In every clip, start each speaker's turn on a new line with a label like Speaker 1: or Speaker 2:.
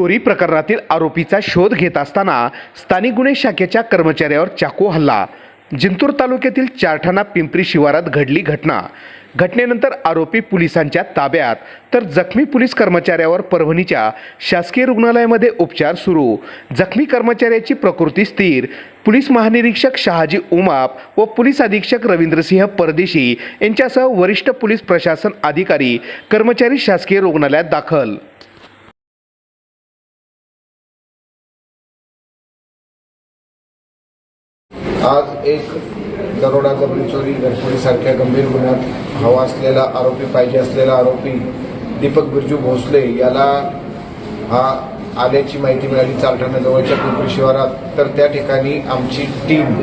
Speaker 1: चोरी प्रकरणातील आरोपीचा शोध घेत असताना स्थानिक गुन्हे शाखेच्या कर्मचाऱ्यावर चाकू हल्ला. जिंतूर तालुक्यातील चारठाणा पिंपरी शिवारात घडली घटना. घटनेनंतर आरोपी पोलिसांच्या ताब्यात तर जखमी पोलीस कर्मचाऱ्यावर परभणीच्या शासकीय रुग्णालयामध्ये उपचार सुरू. जखमी कर्मचाऱ्याची प्रकृती स्थिर. पोलीस महानिरीक्षक शहाजी उमाप व पोलीस अधीक्षक रवींद्रसिंह परदेशी यांच्यासह वरिष्ठ पोलीस प्रशासन अधिकारी कर्मचारी शासकीय रुग्णालयात दाखल.
Speaker 2: आज एक दरोडा, जबरी चोरी, घरफोडीसारख्या गंभीर गुन्ह्यात हवा असलेला आरोपी, पाहिजे असलेला आरोपी दीपक बिरजू भोसले याला आल्याची माहिती मिळाली चारठाणा जवळच्या पिंपरी शिवारात. तर त्या ठिकाणी आमची टीम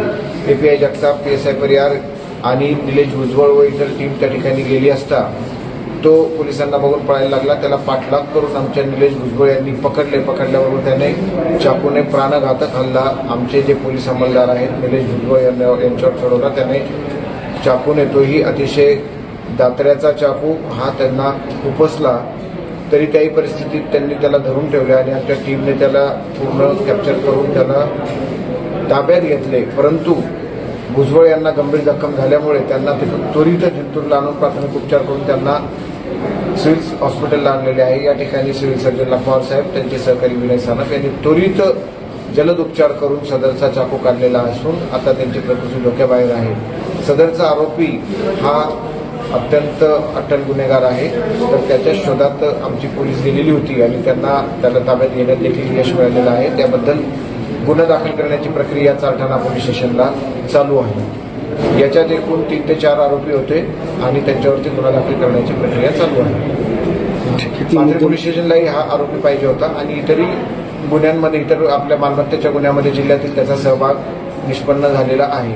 Speaker 2: API जगताप, PSI परिहार आणि निलेश भुजबळ व इतर टीम त्या ठिकाणी गेली असता तो पोलिसांना बघून पळायला लागला. त्याला पाठलाग करून आमच्या निलेश भुजबळ यांनी पकडल्याबरोबर त्याने चाकूने प्राणघातक हल्ला आमचे जे पोलीस अंमलदार आहेत निलेश भुजबळ यांच्यावर चढवला. त्याने चाकूने, तोही अतिशय दात्र्याचा चाकू, हा त्यांना खुपसला. तरी त्याही परिस्थितीत त्यांनी त्याला धरून ठेवले आणि आमच्या टीमने त्याला पूर्ण कॅप्चर करून त्याला ताब्यात घेतले. परंतु भुजबळ यांना गंभीर जखम झाल्यामुळे त्यांना तिथून त्वरित जिंतूरला आणून प्राथमिक उपचार करून त्यांना सिव्हिल हॉस्पिटलला आणलेले आहे. या ठिकाणी सिव्हिल सर्जन लखवार साहेब, त्यांचे सहकारी विनय सानप यांनी त्वरित जलद उपचार करून सदरचा चाकू काढलेला असून आता त्यांची प्रकृती धोक्याबाहेर आहे. सदरचा आरोपी हा अत्यंत अट्टल गुन्हेगार आहे. तर त्याच्या शोधात आमची पोलीस गेलेली होती आणि त्याला ताब्यात घेण्यात देखील यश मिळालेलं आहे. त्याबद्दल गुन्हा दाखल करण्याची प्रक्रिया चारठाणा पोलीस स्टेशनला चालू आहे. याच्यात एकूण 3 ते 4 आरोपी होते आणि त्यांच्यावरती गुन्हा दाखल करण्याची प्रक्रिया चालू आहे. मांजरी पोलीस स्टेशनलाही हा आरोपी पाहिजे होता आणि इतरही गुन्ह्यांमध्ये, इतर आपल्या मालमत्तेच्या गुन्ह्यामध्ये जिल्ह्यातील त्याचा सहभाग निष्पन्न झालेला आहे.